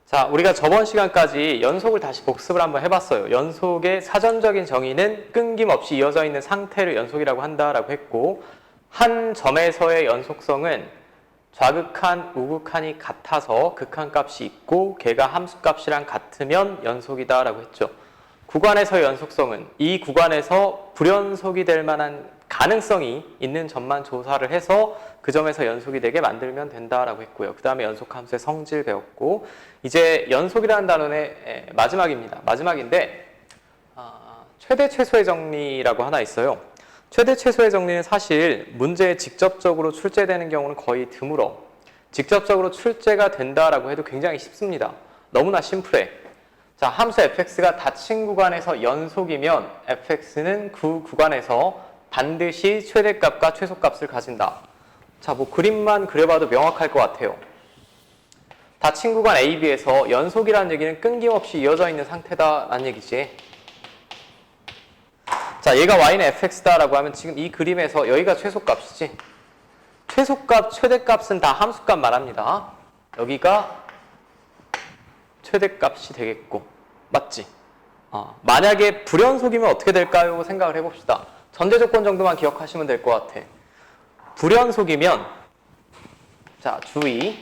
자, 우리가 저번 시간까지 연속을 다시 복습을 한번 해봤어요. 연속의 사전적인 정의는 끊김없이 이어져 있는 상태를 연속이라고 한다라고 했고, 한 점에서의 연속성은 좌극한, 우극한이 같아서 극한값이 있고 걔가 함수값이랑 같으면 연속이다라고 했죠. 구간에서의 연속성은 이 구간에서 불연속이 될 만한 가능성이 있는 점만 조사를 해서 그 점에서 연속이 되게 만들면 된다라고 했고요. 그 다음에 연속함수의 성질 배웠고, 이제 연속이라는 단원의 마지막입니다. 마지막인데 최대 최소의 정리라고 하나 있어요. 최대 최소의 정리는 사실 문제에 직접적으로 출제되는 경우는 거의 드물어. 직접적으로 출제가 된다라고 해도 굉장히 쉽습니다. 너무나 심플해. 자, 함수 fx가 닫힌 구간에서 연속이면 fx는 그 구간에서 반드시 최대값과 최소값을 가진다. 자, 뭐 그림만 그려봐도 명확할 것 같아요. 닫힌 구간 A, B에서 연속이라는 얘기는 끊김없이 이어져 있는 상태다라는 얘기지. 자, 얘가 y는 fx다라고 하면 지금 이 그림에서 여기가 최소값이지. 최소값, 최대값은 다 함수값 말합니다. 여기가 최대값이 되겠고, 맞지? 만약에 불연속이면 어떻게 될까요? 생각을 해봅시다. 전제조건 정도만 기억하시면 될 것 같아. 불연속이면, 자, 주의.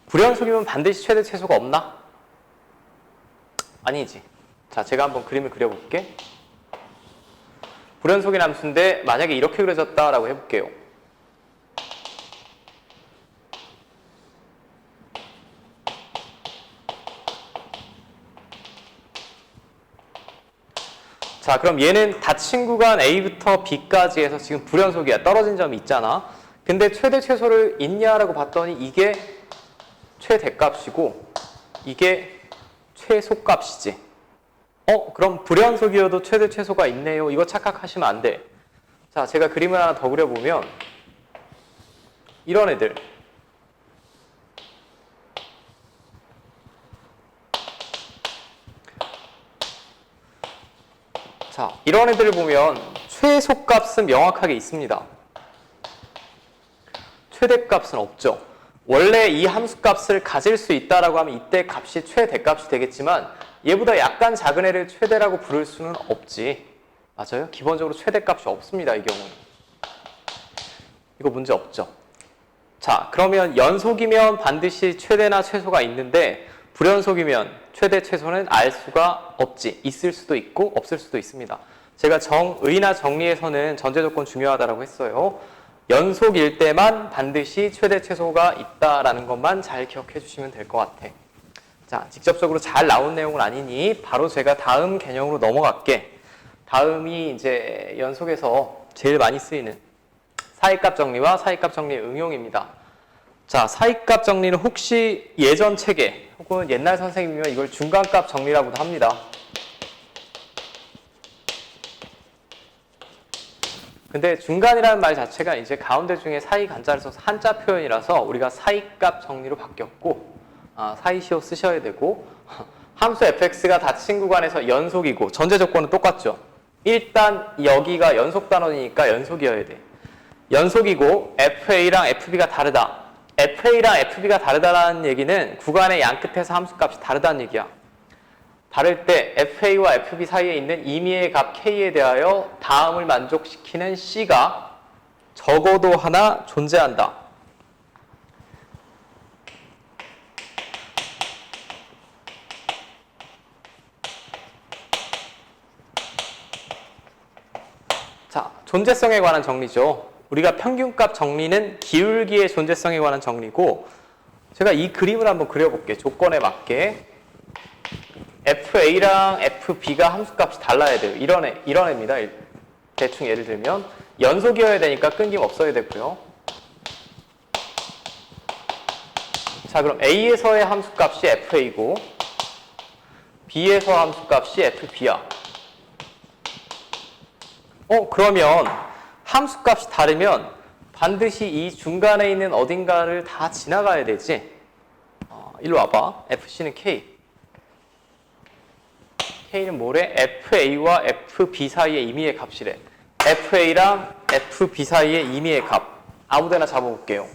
불연속이면 반드시 최대 최소가 없나? 아니지. 자, 제가 한번 그림을 그려볼게. 불연속인 함수인데 만약에 이렇게 그려졌다라고 해볼게요. 자, 그럼 얘는 닫힌 구간 A부터 B까지 해서 지금 불연속이야. 떨어진 점이 있잖아. 근데 최대 최소를 있냐라고 봤더니 이게 최대값이고 이게 최소값이지. 그럼 불연속이어도 최대 최소가 있네요. 이거 착각하시면 안 돼. 자, 제가 그림을 하나 더 그려보면 이런 애들. 자, 이런 애들을 보면 최소값은 명확하게 있습니다. 최대값은 없죠. 원래 이 함수값을 가질 수 있다라고 하면 이때 값이 최대값이 되겠지만 얘보다 약간 작은 애를 최대라고 부를 수는 없지. 맞아요? 기본적으로 최대값이 없습니다. 이 경우는. 이거 문제 없죠. 자, 그러면 연속이면 반드시 최대나 최소가 있는데 불연속이면 최대 최소는 알 수가 없지. 있을 수도 있고 없을 수도 있습니다. 제가 정의나 정리에서는 전제조건 중요하다고 했어요. 연속일 때만 반드시 최대 최소가 있다라는 것만 잘 기억해 주시면 될 것 같아. 자, 직접적으로 잘 나온 내용은 아니니 바로 제가 다음 개념으로 넘어갈게. 다음이 이제 연속에서 제일 많이 쓰이는 사이값 정리와 사이값 정리의 응용입니다. 자, 사이값 정리는 혹시 예전 책에 혹은 옛날 선생님이면 이걸 중간값 정리라고도 합니다. 근데 중간이라는 말 자체가 이제 가운데 중에 사이 간자를 써서 한자 표현이라서 우리가 사이값 정리로 바뀌었고, 사이시오 쓰셔야 되고, 함수 fx가 닫힌 구간에서 연속이고 전제 조건은 똑같죠. 일단 여기가 연속 단원이니까 연속이어야 돼. 연속이고 FA랑 FB가 다르다. FA랑 FB가 다르다는 얘기는 구간의 양 끝에서 함수값이 다르다는 얘기야. 다를 때 FA와 FB 사이에 있는 임의의 값 K에 대하여 다음을 만족시키는 C가 적어도 하나 존재한다. 자, 존재성에 관한 정리죠. 우리가 평균값 정리는 기울기의 존재성에 관한 정리고, 제가 이 그림을 한번 그려볼게요. 조건에 맞게. FA랑 FB가 함수값이 달라야 돼요. 이런 애입니다. 대충 예를 들면 연속이어야 되니까 끊김 없어야 되고요. 자, 그럼 A에서의 함수값이 FA고 B에서 함수값이 FB야. 그러면 함수값이 다르면 반드시 이 중간에 있는 어딘가를 다 지나가야 되지. 일로 와봐. FC는 K. K는 뭐래? FA와 FB 사이의 임의의 값이래. FA랑 FB 사이의 임의의 값. 아무데나 잡아볼게요.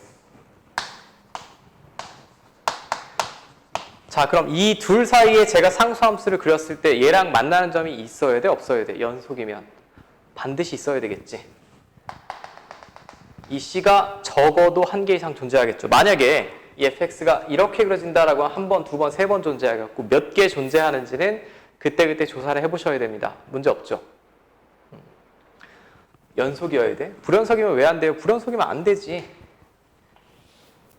자, 그럼 이 둘 사이에 제가 상수함수를 그렸을 때 얘랑 만나는 점이 있어야 돼, 없어야 돼? 연속이면 반드시 있어야 되겠지. 이 C가 적어도 한 개 이상 존재하겠죠. 만약에 이 fx가 이렇게 그려진다라고 한 번, 두 번, 세 번 존재하겠고 몇 개 존재하는지는 그때그때 조사를 해보셔야 됩니다. 문제 없죠. 연속이어야 돼? 불연속이면 왜 안 돼요? 불연속이면 안 되지.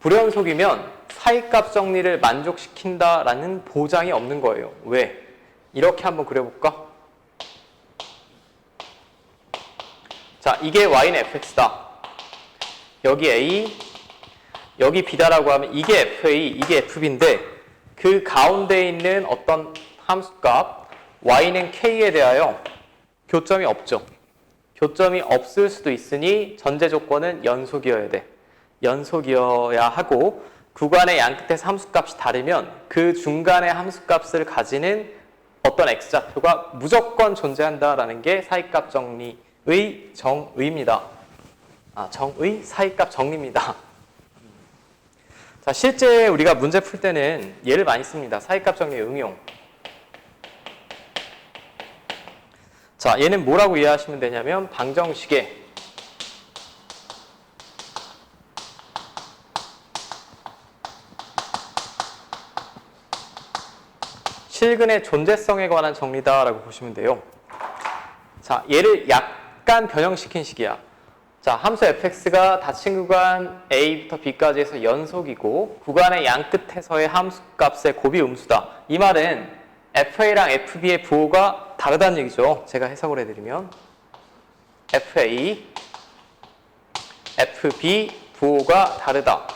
불연속이면 사이값 정리를 만족시킨다라는 보장이 없는 거예요. 왜? 이렇게 한번 그려볼까? 자, 이게 y는 fx다. 여기 a, 여기 b다라고 하면 이게 fa, 이게 fb인데 그 가운데 있는 어떤 함수값 y는 k에 대하여 교점이 없죠. 교점이 없을 수도 있으니 전제 조건은 연속이어야 돼. 연속이어야 하고 구간의 양 끝에서 함수값이 다르면 그 중간의 함수값을 가지는 어떤 x좌표가 무조건 존재한다라는 게 사이값 정리의 정의입니다. 정의 사이값 정리입니다. 자, 실제 우리가 문제 풀 때는 예를 많이 씁니다. 사이값 정리의 응용. 자, 얘는 뭐라고 이해하시면 되냐면 방정식에 실근의 존재성에 관한 정리다라고 보시면 돼요. 자, 얘를 약간 변형시킨 식이야. 자, 함수 fx가 닫힌 구간 a부터 b까지 해서 연속이고 구간의 양 끝에서의 함수값의 곱이 음수다. 이 말은 fa랑 fb의 부호가 다르다는 얘기죠. 제가 해석을 해드리면 fa, fb 부호가 다르다.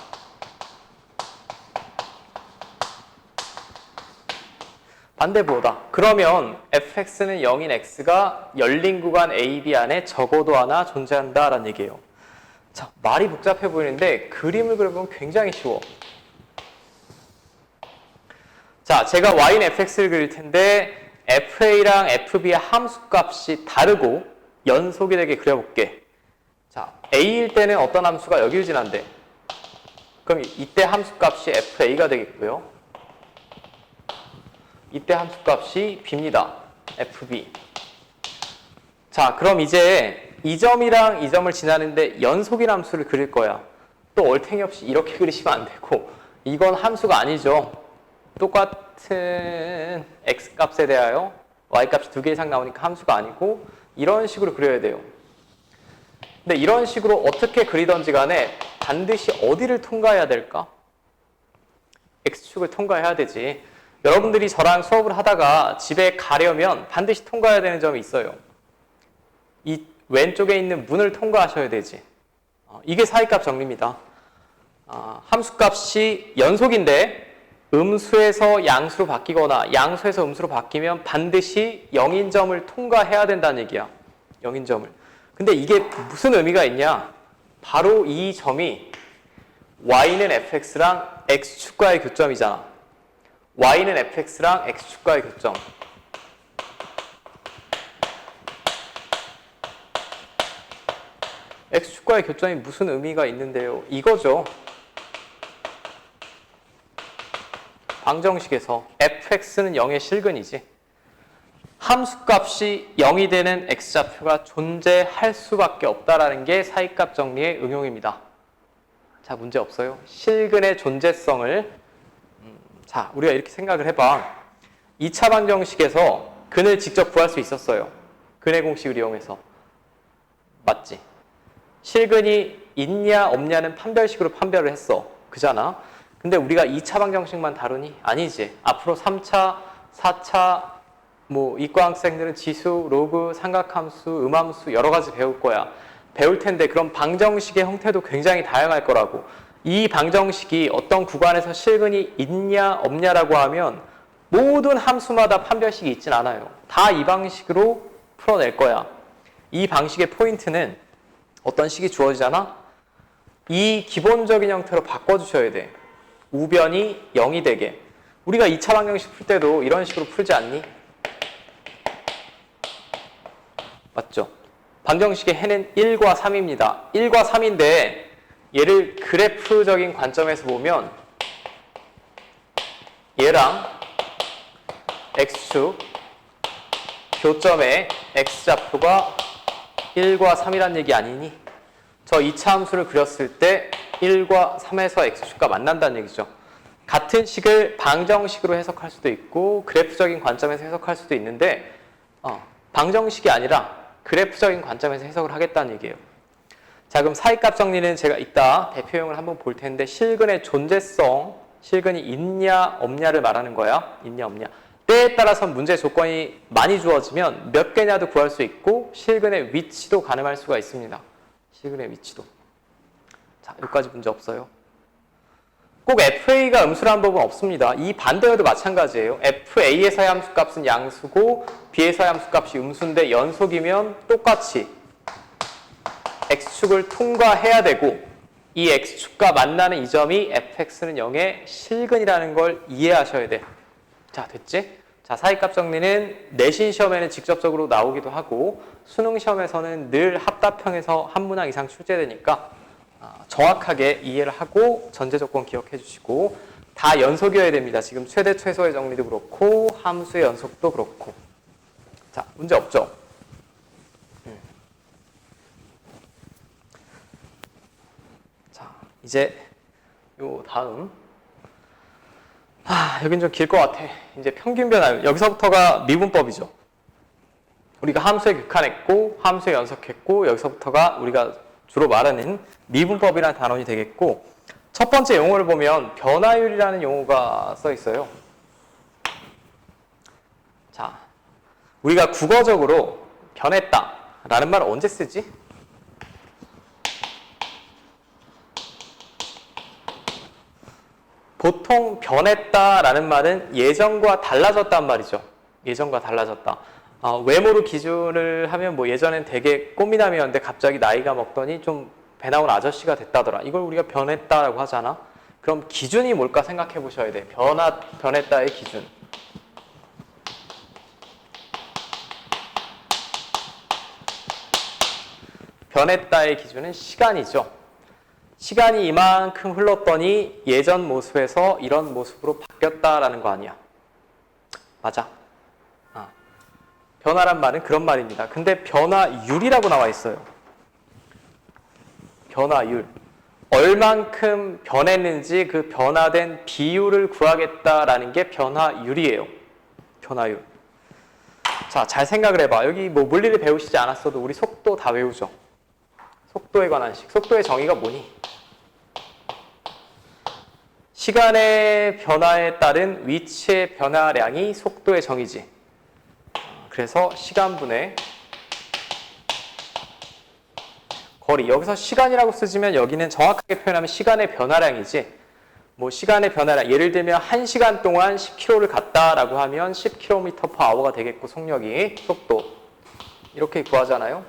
반대 부호다. 그러면 fx는 0인 x가 열린 구간 a, b 안에 적어도 하나 존재한다라는 얘기예요. 자, 말이 복잡해 보이는데 그림을 그려보면 굉장히 쉬워. 자, 제가 y는 fx를 그릴 텐데 fa랑 fb의 함수값이 다르고 연속이 되게 그려볼게. 자, a일 때는 어떤 함수가 여기를 지난대. 그럼 이때 함수값이 fa가 되겠고요. 이때 함수값이 b입니다. fb. 자, 그럼 이제 이 점이랑 이 점을 지나는데 연속인 함수를 그릴 거야. 또 얼탱이 없이 이렇게 그리시면 안 되고 이건 함수가 아니죠. 똑같은 x값에 대하여 y값이 2개 이상 나오니까 함수가 아니고 이런 식으로 그려야 돼요. 근데 이런 식으로 어떻게 그리던지 간에 반드시 어디를 통과해야 될까? x축을 통과해야 되지. 여러분들이 저랑 수업을 하다가 집에 가려면 반드시 통과해야 되는 점이 있어요. 이 왼쪽에 있는 문을 통과하셔야 되지. 이게 사이값 정리입니다. 함수값이 연속인데 음수에서 양수로 바뀌거나 양수에서 음수로 바뀌면 반드시 0인점을 통과해야 된다는 얘기야. 0인점을. 근데 이게 무슨 의미가 있냐? 바로 이 점이 y는 fx랑 x축과의 교점이잖아. y는 fx랑 x축과의 교점. x축과의 교점이 무슨 의미가 있는데요? 이거죠. 방정식에서 fx는 0의 실근이지. 함수값이 0이 되는 x좌표가 존재할 수밖에 없다라는 게 사이값 정리의 응용입니다. 자, 문제 없어요. 실근의 존재성을 자, 우리가 이렇게 생각을 해봐. 2차 방정식에서 근을 직접 구할 수 있었어요. 근의 공식을 이용해서. 맞지? 실근이 있냐 없냐는 판별식으로 판별을 했어. 그잖아? 근데 우리가 2차 방정식만 다루니? 아니지. 앞으로 3차, 4차 이과 학생들은 지수, 로그, 삼각함수, 음함수 여러 가지 배울 거야. 배울 텐데 그럼 방정식의 형태도 굉장히 다양할 거라고. 이 방정식이 어떤 구간에서 실근이 있냐 없냐라고 하면 모든 함수마다 판별식이 있진 않아요. 다 이 방식으로 풀어낼 거야. 이 방식의 포인트는 어떤 식이 주어지잖아? 이 기본적인 형태로 바꿔주셔야 돼. 우변이 0이 되게. 우리가 2차 방정식 풀 때도 이런 식으로 풀지 않니? 맞죠? 방정식의 해는 1과 3입니다. 1과 3인데 얘를 그래프적인 관점에서 보면 얘랑 x축 교점에 x좌표가 1과 3이란 얘기 아니니? 저 2차 함수를 그렸을 때 1과 3에서 x축과 만난다는 얘기죠. 같은 식을 방정식으로 해석할 수도 있고 그래프적인 관점에서 해석할 수도 있는데 방정식이 아니라 그래프적인 관점에서 해석을 하겠다는 얘기예요. 자, 그럼 사이값 정리는 제가 이따 대표형을 한번 볼 텐데 실근의 존재성, 실근이 있냐 없냐를 말하는 거야. 있냐 없냐. 때에 따라서 문제 조건이 많이 주어지면 몇 개냐도 구할 수 있고 실근의 위치도 가늠할 수가 있습니다. 실근의 위치도. 자, 여기까지 문제 없어요. 꼭 FA가 음수라는 법은 없습니다. 이 반대여도 마찬가지예요. FA에서의 함수값은 양수고 B에서의 함수값이 음수인데 연속이면 똑같이 X축을 통과해야 되고 이 X축과 만나는 이 점이 fx는 0의 실근이라는 걸 이해하셔야 돼. 자, 됐지? 자, 사이값 정리는 내신 시험에는 직접적으로 나오기도 하고 수능 시험에서는 늘 합답형에서 한 문항 이상 출제되니까 정확하게 이해를 하고 전제 조건 기억해 주시고 다 연속이어야 됩니다. 지금 최대 최소의 정리도 그렇고 함수의 연속도 그렇고. 자, 문제 없죠? 자, 이제 요 다음 여긴 좀 길 것 같아. 이제 평균 변화율. 여기서부터가 미분법이죠. 우리가 함수에 극한했고 함수에 연속했고 여기서부터가 우리가 주로 말하는 미분법이라는 단원이 되겠고 첫 번째 용어를 보면 변화율이라는 용어가 써 있어요. 자, 우리가 국어적으로 변했다 라는 말을 언제 쓰지? 보통 변했다 라는 말은 예전과 달라졌단 말이죠. 예전과 달라졌다. 외모로 기준을 하면 뭐 예전엔 되게 꽃미남이었는데 갑자기 나이가 먹더니 좀 배 나온 아저씨가 됐다더라. 이걸 우리가 변했다라고 하잖아. 그럼 기준이 뭘까 생각해 보셔야 돼. 변했다의 기준. 변했다의 기준은 시간이죠. 시간이 이만큼 흘렀더니 예전 모습에서 이런 모습으로 바뀌었다라는 거 아니야. 맞아. 변화란 말은 그런 말입니다. 근데 변화율이라고 나와 있어요. 변화율. 얼만큼 변했는지 그 변화된 비율을 구하겠다라는 게 변화율이에요. 변화율. 자, 잘 생각을 해봐. 여기 뭐 물리를 배우시지 않았어도 우리 속도 다 외우죠. 속도에 관한 식. 속도의 정의가 뭐니? 시간의 변화에 따른 위치의 변화량이 속도의 정의지. 그래서 시간분의 거리. 여기서 시간이라고 쓰지만 여기는 정확하게 표현하면 시간의 변화량이지. 뭐 시간의 변화량. 예를 들면 1시간 동안 10km를 갔다라고 하면 10km/h가 되겠고 속력이 속도. 이렇게 구하잖아요.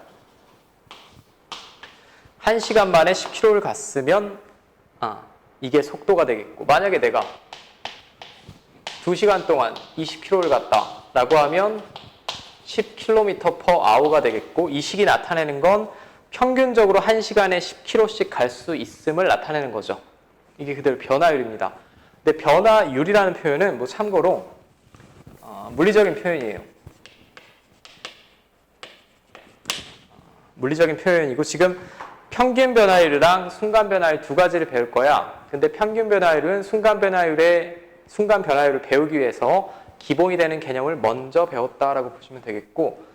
1시간 만에 10km를 갔으면 이게 속도가 되겠고 만약에 내가 2시간 동안 20km를 갔다라고 하면 10km/h가 되겠고 이 식이 나타내는 건 평균적으로 1시간에 10km씩 갈 수 있음을 나타내는 거죠. 이게 그대로 변화율입니다. 근데 변화율이라는 표현은 뭐 참고로 물리적인 표현이에요. 물리적인 표현이고 지금 평균 변화율이랑 순간 변화율 두 가지를 배울 거야. 근데 평균 변화율은 순간 변화율을 배우기 위해서 기본이 되는 개념을 먼저 배웠다라고 보시면 되겠고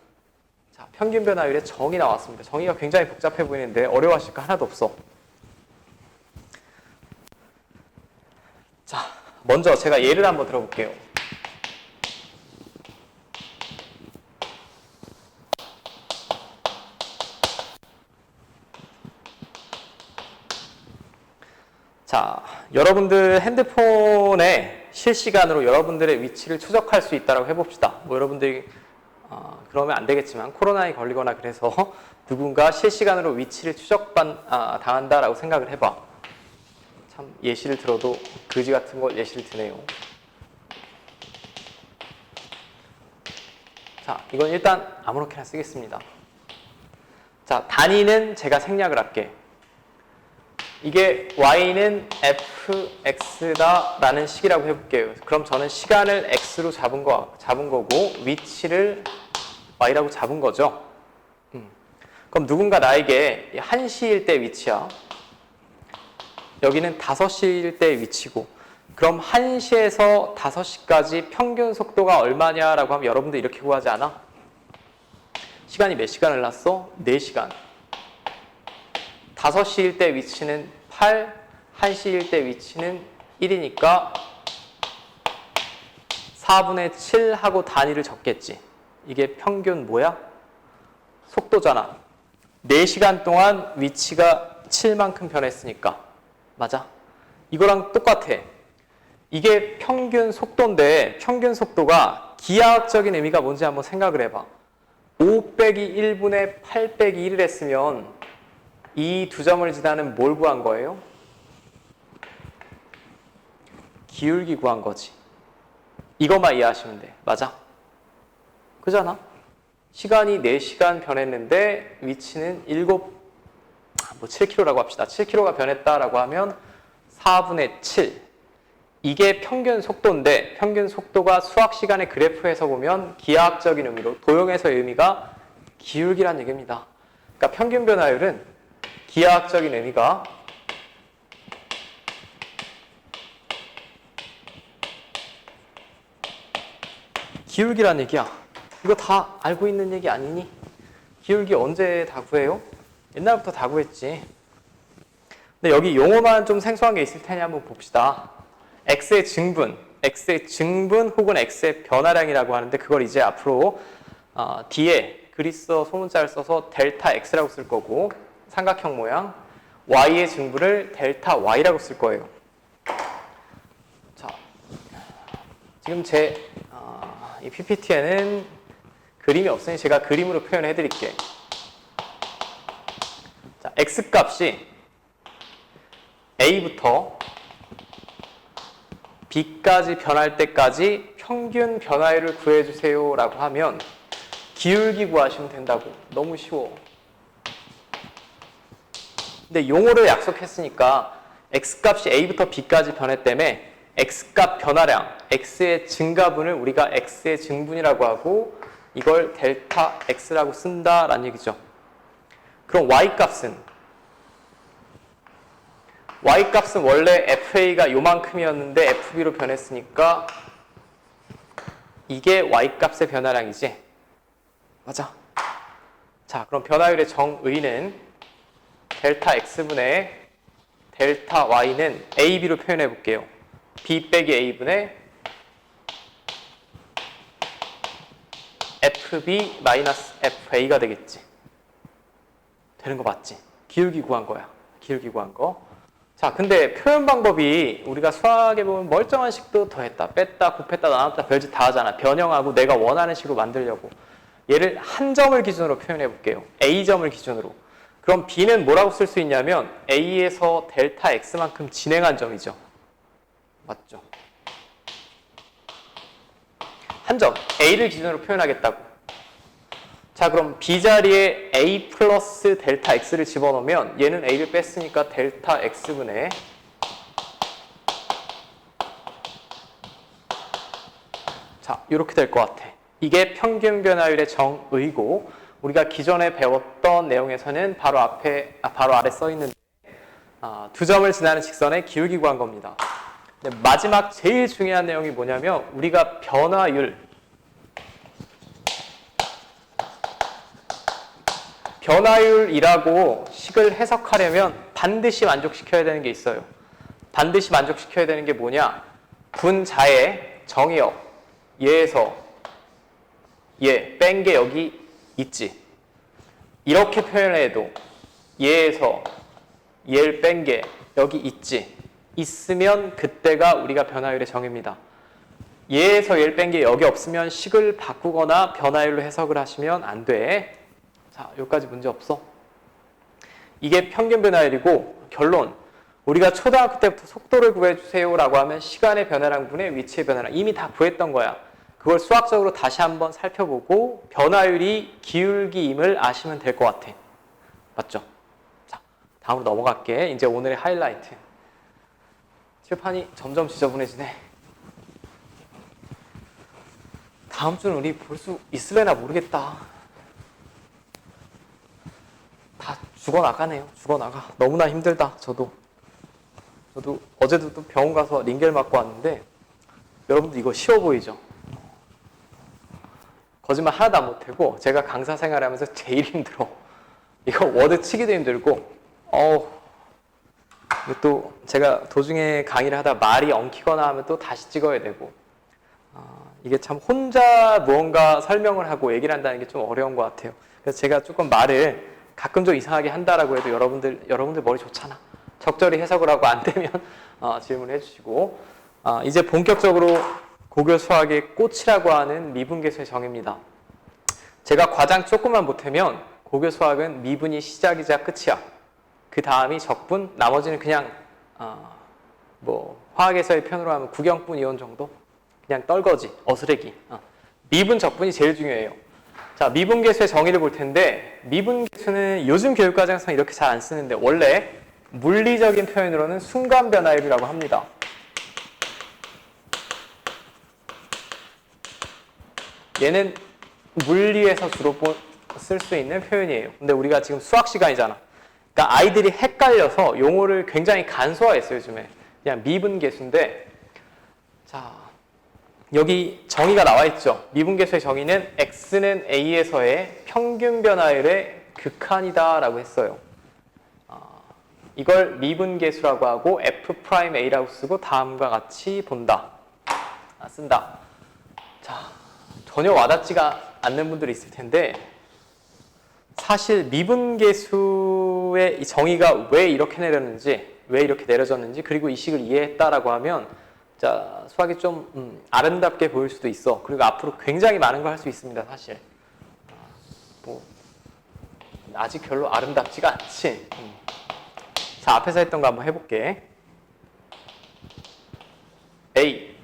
자, 평균 변화율의 정의 나왔습니다. 정의가 굉장히 복잡해 보이는데 어려워하실 거 하나도 없어. 자, 먼저 제가 예를 한번 들어볼게요. 자, 여러분들 핸드폰에 실시간으로 여러분들의 위치를 추적할 수 있다고 해봅시다. 뭐 여러분들이 그러면 안 되겠지만 코로나에 걸리거나 그래서 누군가 실시간으로 위치를 당한다라고 생각을 해봐. 참 예시를 들어도 그지 같은 걸 예시를 드네요. 자, 이건 일단 아무렇게나 쓰겠습니다. 자, 단위는 제가 생략을 할게. 이게 y는 fx다라는 식이라고 해볼게요. 그럼 저는 시간을 x로 잡은 거고 위치를 y라고 잡은 거죠. 그럼 누군가 나에게 1시일 때 위치야. 여기는 5시일 때 위치고, 그럼 1시에서 5시까지 평균 속도가 얼마냐라고 하면 여러분들 이렇게 구하지 않아? 시간이 몇 시간 흘렀어? 4시간. 5시일 때 위치는 8, 1시일 때 위치는 1이니까 4분의 7 하고 단위를 적겠지. 이게 평균 뭐야? 속도잖아. 4시간 동안 위치가 7만큼 변했으니까. 맞아? 이거랑 똑같아. 이게 평균 속도인데 평균 속도가 기하학적인 의미가 뭔지 한번 생각을 해봐. 5 빼기 1분의 8 빼기 1을 했으면 이 두 점을 지나는 뭘 구한 거예요? 기울기 구한 거지. 이것만 이해하시면 돼. 맞아? 그잖아? 시간이 4시간 변했는데 위치는 7km라고 합시다. 7km가 변했다라고 하면 4분의 7. 이게 평균 속도인데 평균 속도가 수학 시간의 그래프에서 보면 기하학적인 의미로 도형에서의 의미가 기울기란 얘기입니다. 그러니까 평균 변화율은 기하학적인 의미가 기울기란 얘기야. 이거 다 알고 있는 얘기 아니니? 기울기 언제 다 구해요? 옛날부터 다 구했지. 근데 여기 용어만 좀 생소한 게 있을 테니 한번 봅시다. x의 증분 혹은 x의 변화량이라고 하는데 그걸 이제 앞으로 뒤에 그리스어 소문자를 써서 델타 x라고 쓸 거고, 삼각형 모양 y의 증분을 델타 y라고 쓸 거예요. 자, 지금 제 이 PPT에는 그림이 없으니 제가 그림으로 표현해 드릴게요. 자, x값이 a부터 b까지 변할 때까지 평균 변화율을 구해주세요 라고 하면 기울기 구하시면 된다고. 너무 쉬워. 근데 용어를 약속했으니까 x값이 a부터 b까지 변했다며 x값 변화량, x의 증가분을 우리가 x의 증분이라고 하고 이걸 델타 x라고 쓴다라는 얘기죠. 그럼 y값은 원래 fa가 요만큼이었는데 fb로 변했으니까 이게 y값의 변화량이지. 맞아. 자, 그럼 변화율의 정의는 델타 x분의 델타 y는 ab로 표현해 볼게요. b 빼기 a분의 fb 마이너스 fa가 되겠지. 되는 거 맞지? 기울기 구한 거야. 기울기 구한 거. 자, 근데 표현 방법이 우리가 수학에 보면 멀쩡한 식도 더했다, 뺐다, 곱했다, 나눴다, 별짓 다 하잖아. 변형하고 내가 원하는 식으로 만들려고. 얘를 한 점을 기준으로 표현해 볼게요. A점을 기준으로. 그럼 B는 뭐라고 쓸 수 있냐면 A에서 델타 X만큼 진행한 점이죠. 맞죠? 한 점, A를 기준으로 표현하겠다고. 자, 그럼 B 자리에 A 플러스 델타 X를 집어넣으면 얘는 A를 뺐으니까 델타 X분의 자, 이렇게 될 것 같아. 이게 평균 변화율의 정의고 우리가 기존에 배웠던 내용에서는 바로 아래 써 있는데 두 점을 지나는 직선의 기울기 구한 겁니다. 근데 마지막 제일 중요한 내용이 뭐냐면 우리가 변화율이라고 식을 해석하려면 반드시 만족시켜야 되는 게 있어요. 반드시 만족시켜야 되는 게 뭐냐? 분자의 정의역, 얘에서 얘 뺀 게 여기 있지. 이렇게 표현해도 얘에서 얘를 뺀 게 여기 있지. 있으면 그때가 우리가 변화율의 정의입니다. 얘에서 얘를 뺀 게 여기 없으면 식을 바꾸거나 변화율로 해석을 하시면 안 돼. 자, 여기까지 문제 없어. 이게 평균 변화율이고 결론. 우리가 초등학교 때부터 속도를 구해주세요 라고 하면 시간의 변화량분의 위치의 변화량 이미 다 구했던 거야. 그걸 수학적으로 다시 한번 살펴보고 변화율이 기울기임을 아시면 될 것 같아. 맞죠? 자, 다음 다음으로 넘어갈게. 이제 오늘의 하이라이트. 칠판이 점점 지저분해지네. 다음 주는 우리 볼 수 있을래나 모르겠다. 다 죽어나가네요. 죽어나가. 너무나 힘들다. 저도 어제도 또 병원 가서 링겔 맞고 왔는데 여러분들 이거 쉬워 보이죠? 거짓말 하나도 안 못하고 제가 강사 생활하면서 제일 힘들어. 이거 워드 치기도 힘들고 또 제가 도중에 강의를 하다 말이 엉키거나 하면 또 다시 찍어야 되고 이게 참 혼자 무언가 설명을 하고 얘기를 한다는 게 좀 어려운 것 같아요. 그래서 제가 조금 말을 가끔 좀 이상하게 한다라고 해도 여러분들 머리 좋잖아. 적절히 해석을 하고 안 되면 질문을 해주시고 이제 본격적으로 고교 수학의 꽃이라고 하는 미분계수의 정의입니다. 제가 과장 조금만 못하면 고교 수학은 미분이 시작이자 끝이야. 그 다음이 적분, 나머지는 그냥 화학에서의 표현으로 하면 구경분 이온 정도? 그냥 떨거지, 어스레기. 미분, 적분이 제일 중요해요. 자, 미분계수의 정의를 볼 텐데 미분계수는 요즘 교육과정에서 이렇게 잘 안 쓰는데 원래 물리적인 표현으로는 순간 변화율이라고 합니다. 얘는 물리에서 주로 쓸 수 있는 표현이에요. 근데 우리가 지금 수학 시간이잖아. 그러니까 아이들이 헷갈려서 용어를 굉장히 간소화했어요, 요즘에. 그냥 미분계수인데, 자, 여기 정의가 나와 있죠. 미분계수의 정의는 x는 a에서의 평균 변화율의 극한이다 라고 했어요. 이걸 미분계수라고 하고 f'a라고 쓰고 다음과 같이 본다. 쓴다. 자, 전혀 와닿지가 않는 분들이 있을 텐데 사실 미분계수의 이 정의가 왜 이렇게 내렸는지, 왜 이렇게 내려졌는지, 그리고 이 식을 이해했다라고 하면 자, 수학이 좀 아름답게 보일 수도 있어. 그리고 앞으로 굉장히 많은 걸 할 수 있습니다, 사실. 아직 별로 아름답지가 않지. 자, 앞에서 했던 거 한번 해볼게. A,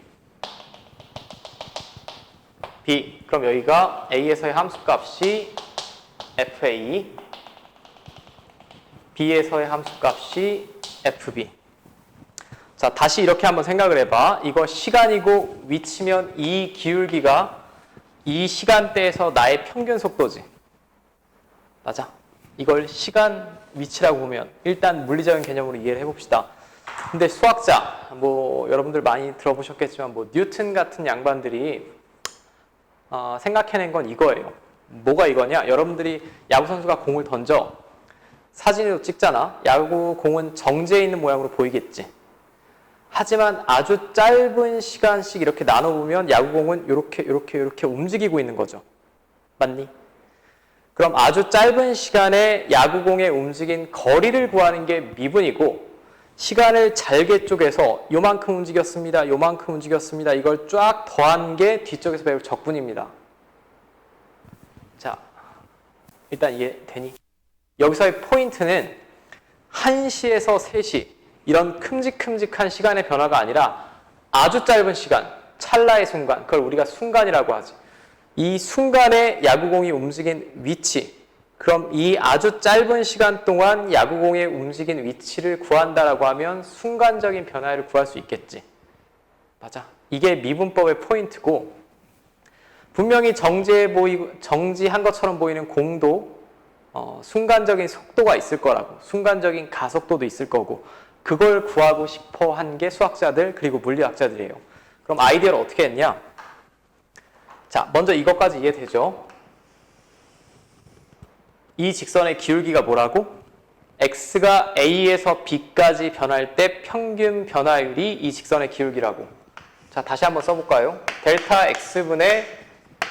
B. 그럼 여기가 A에서의 함수값이 FA, B에서의 함수값이 FB. 자, 다시 이렇게 한번 생각을 해봐. 이거 시간이고 위치면 이 기울기가 이 시간대에서 나의 평균 속도지. 맞아. 이걸 시간, 위치라고 보면 일단 물리적인 개념으로 이해를 해봅시다. 근데 수학자, 여러분들 많이 들어보셨겠지만 뉴튼 같은 양반들이 생각해낸 건 이거예요. 뭐가 이거냐? 여러분들이 야구선수가 공을 던져 사진으로 찍잖아. 야구공은 정지해 있는 모양으로 보이겠지. 하지만 아주 짧은 시간씩 이렇게 나눠보면 야구공은 이렇게 움직이고 있는 거죠. 맞니? 그럼 아주 짧은 시간에 야구공의 움직인 거리를 구하는 게 미분이고 시간을 잘게 쪼개서 요만큼 움직였습니다. 요만큼 움직였습니다. 이걸 쫙 더한 게 뒤쪽에서 배울 적분입니다. 자, 일단 이해되니? 여기서의 포인트는 1시에서 3시 이런 큼직큼직한 시간의 변화가 아니라 아주 짧은 시간, 찰나의 순간, 그걸 우리가 순간이라고 하지. 이 순간에 야구공이 움직인 위치, 그럼 이 아주 짧은 시간 동안 야구공의 움직인 위치를 구한다라고 하면 순간적인 변화를 구할 수 있겠지. 맞아. 이게 미분법의 포인트고 분명히 정지한 것처럼 보이는 공도 순간적인 속도가 있을 거라고, 순간적인 가속도도 있을 거고 그걸 구하고 싶어 한 게 수학자들 그리고 물리학자들이에요. 그럼 아이디어를 어떻게 했냐? 자, 먼저 이것까지 이해되죠? 이 직선의 기울기가 뭐라고? x가 a에서 b까지 변할 때 평균 변화율이 이 직선의 기울기라고. 자, 다시 한번 써볼까요? 델타 x분의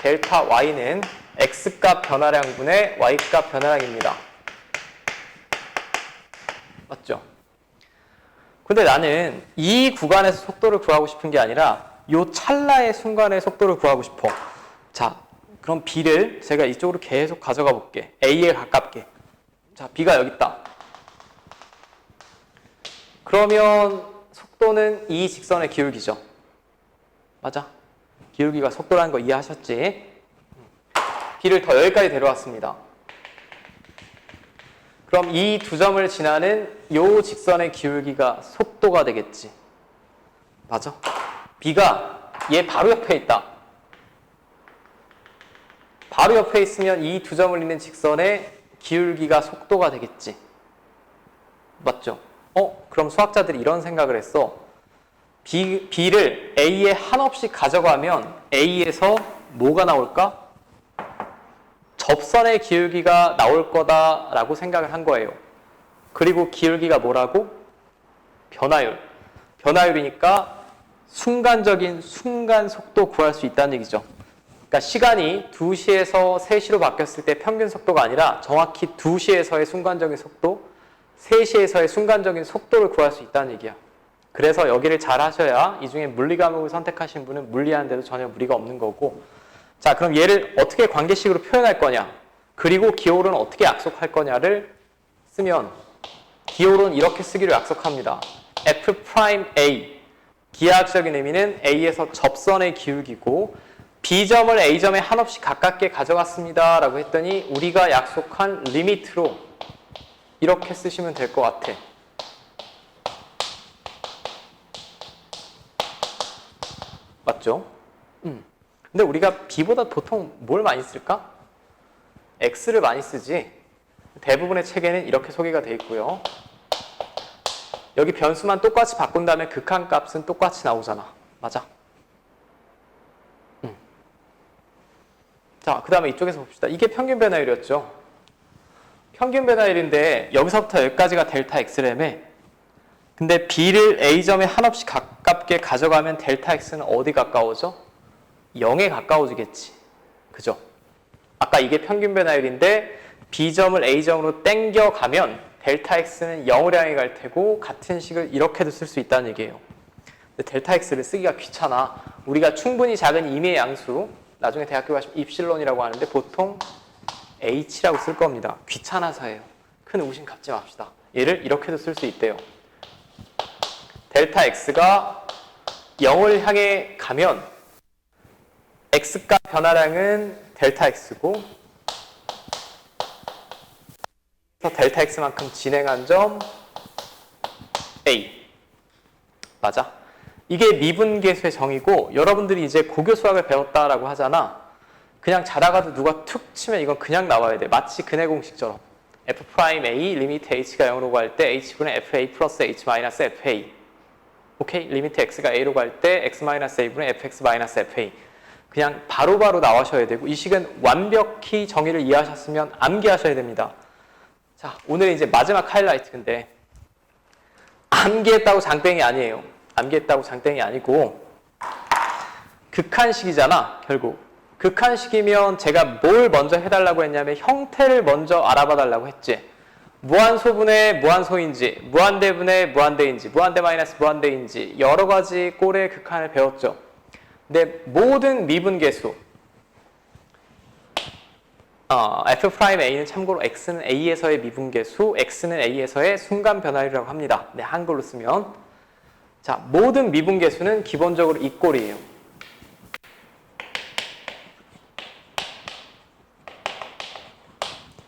델타 y는 x값 변화량분의 y값 변화량입니다. 맞죠? 근데 나는 이 구간에서 속도를 구하고 싶은 게 아니라 요 찰나의 순간의 속도를 구하고 싶어. 자, 그럼 B를 제가 이쪽으로 계속 가져가 볼게. A에 가깝게. 자, B가 여기 있다. 그러면 속도는 이 직선의 기울기죠. 맞아. 기울기가 속도라는 거 이해하셨지? B를 더 여기까지 데려왔습니다. 그럼 이 두 점을 지나는 요 직선의 기울기가 속도가 되겠지. 맞아? B가 얘 바로 옆에 있다. 바로 옆에 있으면 이 두 점을 잇는 직선의 기울기가 속도가 되겠지. 맞죠? 그럼 수학자들이 이런 생각을 했어. B를 A에 한없이 가져가면 A에서 뭐가 나올까? 접선의 기울기가 나올 거다라고 생각을 한 거예요. 그리고 기울기가 뭐라고? 변화율. 변화율이니까 순간적인 순간 속도 구할 수 있다는 얘기죠. 그러니까 시간이 2시에서 3시로 바뀌었을 때 평균 속도가 아니라 정확히 2시에서의 순간적인 속도, 3시에서의 순간적인 속도를 구할 수 있다는 얘기야. 그래서 여기를 잘 하셔야 이 중에 물리 과목을 선택하신 분은 물리하는데도 전혀 무리가 없는 거고. 자, 그럼 얘를 어떻게 관계식으로 표현할 거냐, 그리고 기호로는 어떻게 약속할 거냐를 쓰면 기호로는 이렇게 쓰기로 약속합니다. F'A, 기하학적인 의미는 A에서 접선의 기울기고 B점을 A점에 한없이 가깝게 가져갔습니다 라고 했더니 우리가 약속한 리미트로 이렇게 쓰시면 될 것 같아. 맞죠? 근데 우리가 B보다 보통 뭘 많이 쓸까? X를 많이 쓰지. 대부분의 책에는 이렇게 소개가 돼 있고요. 여기 변수만 똑같이 바꾼 다음에 극한값은 똑같이 나오잖아. 맞아? 자, 그 다음에 이쪽에서 봅시다. 이게 평균 변화율이었죠. 평균 변화율인데 여기서부터 여기까지가 델타 X라며. 근데 B를 A점에 한없이 가깝게 가져가면 델타 X는 어디 가까워져? 0에 가까워지겠지. 그죠? 아까 이게 평균 변화율인데 B점을 A점으로 땡겨가면 델타 X는 0을 향해 갈 테고 같은 식을 이렇게도 쓸 수 있다는 얘기예요. 근데 델타 X를 쓰기가 귀찮아. 우리가 충분히 작은 임의의 양수, 나중에 대학교 가시면 입실론이라고 하는데 보통 H라고 쓸 겁니다. 귀찮아서예요. 큰 의구심 갖지 맙시다. 얘를 이렇게도 쓸 수 있대요. 델타 X가 0을 향해 가면 X값 변화량은 델타 X고 델타 X만큼 진행한 점 A. 맞아? 이게 미분계수의 정의고 여러분들이 이제 고교 수학을 배웠다라고 하잖아. 그냥 자다가도 누가 툭 치면 이건 그냥 나와야 돼. 마치 근해 공식처럼. F'A 리미트 H가 0으로 갈 때 H분의 FA 플러스 H 마이너스 FA. 오케이? 리미트 X가 A로 갈 때 X 마이너스 A분의 FX 마이너스 FA. 그냥 바로바로 나와셔야 되고 이 식은 완벽히 정의를 이해하셨으면 암기하셔야 됩니다. 자, 오늘 이제 마지막 하이라이트인데 암기했다고 장땡이 아니에요. 암기했다고 장땡이 아니고 극한식이잖아, 결국. 극한식이면 제가 뭘 먼저 해달라고 했냐면 형태를 먼저 알아봐 달라고 했지. 무한소분의 무한소인지, 무한대분의 무한대인지, 무한대 마이너스 무한대인지 여러 가지 꼴의 극한을 배웠죠. 근데 모든 미분계수 F'A는 참고로 X는 A에서의 미분계수, X는 A에서의 순간 변화율이라고 합니다. 네, 한글로 쓰면. 자, 모든 미분계수는 기본적으로 이 꼴이에요.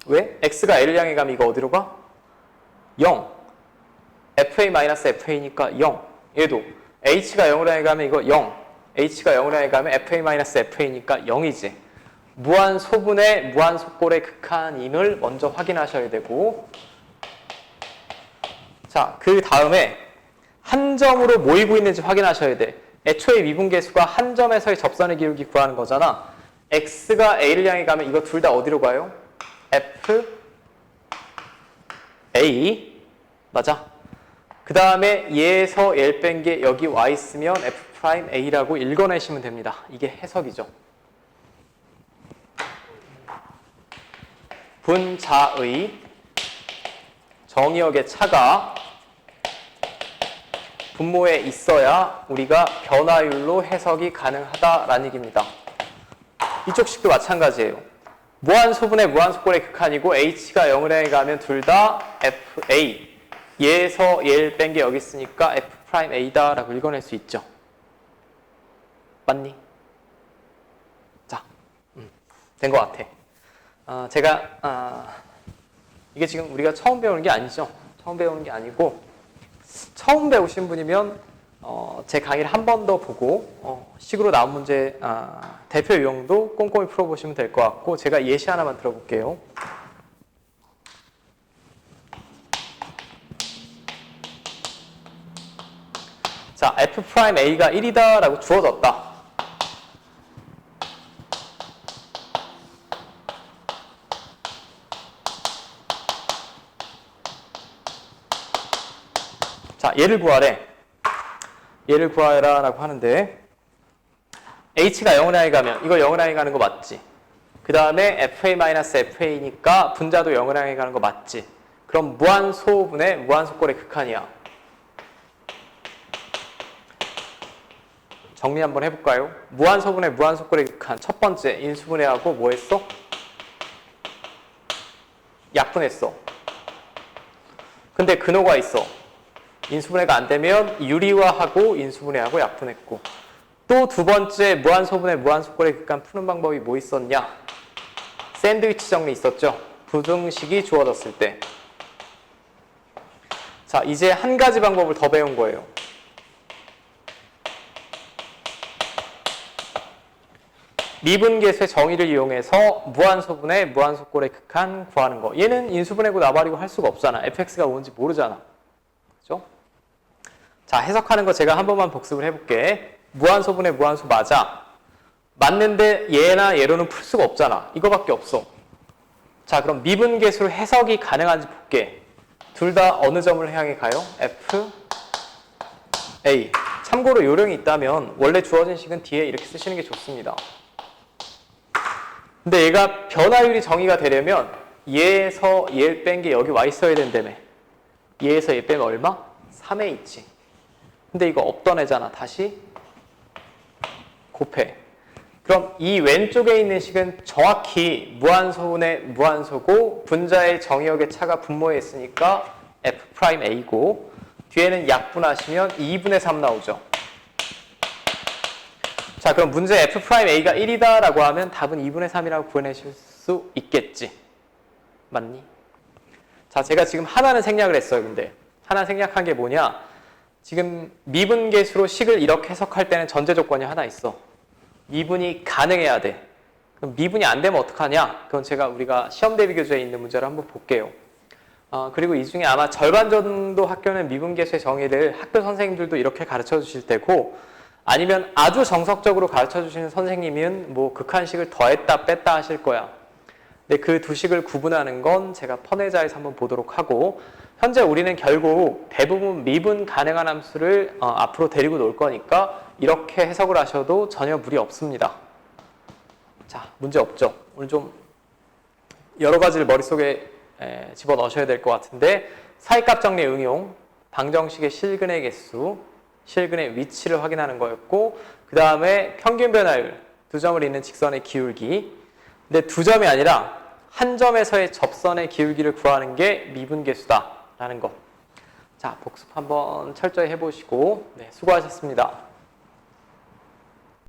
왜? X가 L을 향해 가면 이거 어디로 가? 0. FA-FA니까 0. 얘도 H가 0으로 향해 가면 이거 0. H가 0으로 향해 가면 FA-FA니까 0이지. 무한소분의 무한소꼴의 극한임을 먼저 확인하셔야 되고, 자, 그 다음에 한 점으로 모이고 있는지 확인하셔야 돼. 애초에 미분계수가 한 점에서의 접선의 기울기 구하는 거잖아. X가 A를 향해 가면 이거 둘 다 어디로 가요? F, A. 맞아? 그 다음에 얘에서 얘를 뺀 게 여기 와 있으면 F'A라고 읽어내시면 됩니다. 이게 해석이죠. 분자의 정의역의 차가 분모에 있어야 우리가 변화율로 해석이 가능하다라는 얘기입니다. 이쪽 식도 마찬가지예요. 무한소분의 무한소꼴의 극한이고 H가 0을 향해 가면 둘 다 FA. 얘에서 얘를 뺀 게 여기 있으니까 F'A다라고 읽어낼 수 있죠. 맞니? 자, 된 것 같아. 제가 이게 지금 우리가 처음 배우는 게 아니죠. 처음 배우는 게 아니고 처음 배우신 분이면 제 강의를 한 번 더 보고 식으로 나온 문제 대표 유형도 꼼꼼히 풀어보시면 될 것 같고 제가 예시 하나만 들어볼게요. 자, F'A가 1이다 라고 주어졌다. 자, 얘를 구하래. 얘를 구하라 라고 하는데 H가 0을 향해 가면 이거 0을 향해 가는 거 맞지? 그 다음에 FA-FA니까 분자도 0을 향해 가는 거 맞지? 그럼 무한소분의 무한소꼴의 극한이야. 정리 한번 해볼까요? 무한소분의 무한소꼴의 극한. 첫 번째 인수분해하고 뭐 했어? 약분했어. 근데 근호가 있어. 인수분해가 안 되면 유리화하고 인수분해하고 약분했고. 또 두 번째 무한소분의 무한소꼴의 극한 푸는 방법이 뭐 있었냐? 샌드위치 정리 있었죠? 부등식이 주어졌을 때. 자, 이제 한 가지 방법을 더 배운 거예요. 미분계수의 정의를 이용해서 무한소분의 무한소꼴의 극한 구하는 거. 얘는 인수분해고 나발이고 할 수가 없잖아. fx가 뭔지 모르잖아. 그죠? 자, 해석하는 거 제가 한 번만 복습을 해볼게. 무한소분의 무한소 맞아. 맞는데 얘나 얘로는 풀 수가 없잖아. 이거밖에 없어. 자, 그럼 미분계수로 해석이 가능한지 볼게. 둘 다 어느 점을 향해 가요? F, A. 참고로 요령이 있다면 원래 주어진 식은 뒤에 이렇게 쓰시는 게 좋습니다. 근데 얘가 변화율이 정의가 되려면 얘에서 얘를 뺀 게 여기 와 있어야 된다며. 얘에서 얘 빼면 얼마? 3H. 근데 이거 없던 애잖아. 다시 곱해. 그럼 이 왼쪽에 있는 식은 정확히 무한소분의 무한소고 분자의 정의역의 차가 분모에 있으니까 F'A고 뒤에는 약분하시면 2분의 3 나오죠. 자, 그럼 문제 F'A가 1이다 라고 하면 답은 2분의 3이라고 구해내실 수 있겠지. 맞니? 자, 제가 지금 하나는 생략을 했어요. 근데 하나 생략한 게 뭐냐? 지금 미분계수로 식을 이렇게 해석할 때는 전제 조건이 하나 있어. 미분이 가능해야 돼. 그럼 미분이 안 되면 어떡하냐? 그건 우리가 시험 대비 교재에 있는 문제를 한번 볼게요. 그리고 이 중에 아마 절반 정도 학교는 미분계수의 정의를 학교 선생님들도 이렇게 가르쳐 주실 테고 아니면 아주 정석적으로 가르쳐 주시는 선생님은 뭐 극한식을 더했다 뺐다 하실 거야. 근데 그 두 식을 구분하는 건 제가 펀해자에서 한번 보도록 하고 현재 우리는 결국 대부분 미분 가능한 함수를 앞으로 데리고 놀 거니까 이렇게 해석을 하셔도 전혀 무리 없습니다. 자, 문제 없죠? 오늘 좀 여러 가지를 머릿속에 집어넣으셔야 될 것 같은데 사이값 정리 응용, 방정식의 실근의 개수, 실근의 위치를 확인하는 거였고 그 다음에 평균 변화율, 두 점을 잇는 직선의 기울기. 근데 두 점이 아니라 한 점에서의 접선의 기울기를 구하는 게 미분계수다 라는 거. 자, 복습 한번 철저히 해보시고 수고하셨습니다.